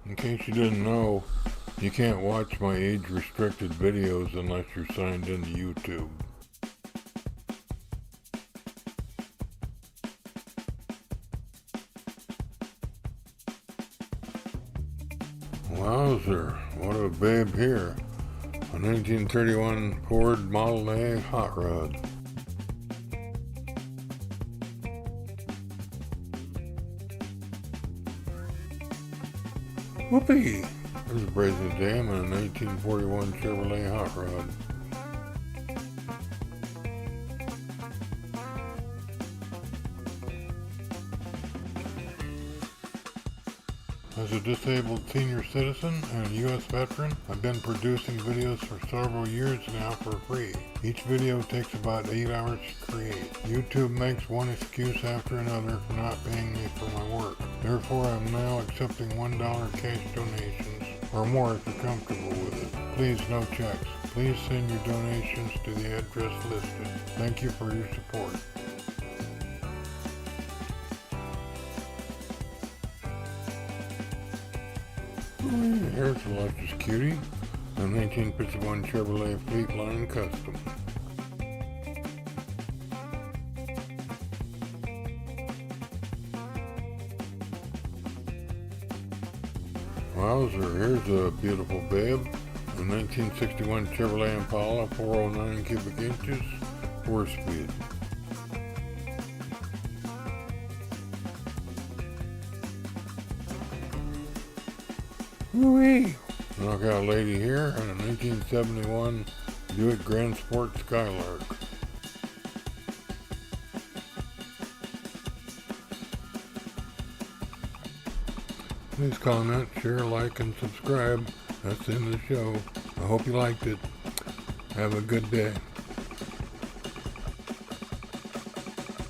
In case you didn't know, you can't watch my age-restricted videos unless you're signed into YouTube. Wowzer, what a babe here. A 1931 Ford Model A hot rod. Whoopee! There's a brazen dam and a 1941 Chevrolet hot rod. As a disabled senior citizen and a U.S. veteran, I've been producing videos for several years now for free. Each video takes about 8 hours to create. YouTube makes one excuse after another for not paying me for my work. Therefore, I'm now accepting $1 cash donations or more if you're comfortable with it. Please, no checks. Please send your donations to the address listed. Thank you for your support. Here's a luscious cutie, a 1951 Chevrolet Fleetline Custom. Wowzer, here's a beautiful babe, a 1961 Chevrolet Impala 409 cubic inches, 4-speed. Woo-wee! Knockout lady here and a 1971 Buick Grand Sport Skylark. Please comment, share, like, and subscribe. That's the end of the show. I hope you liked it. Have a good day.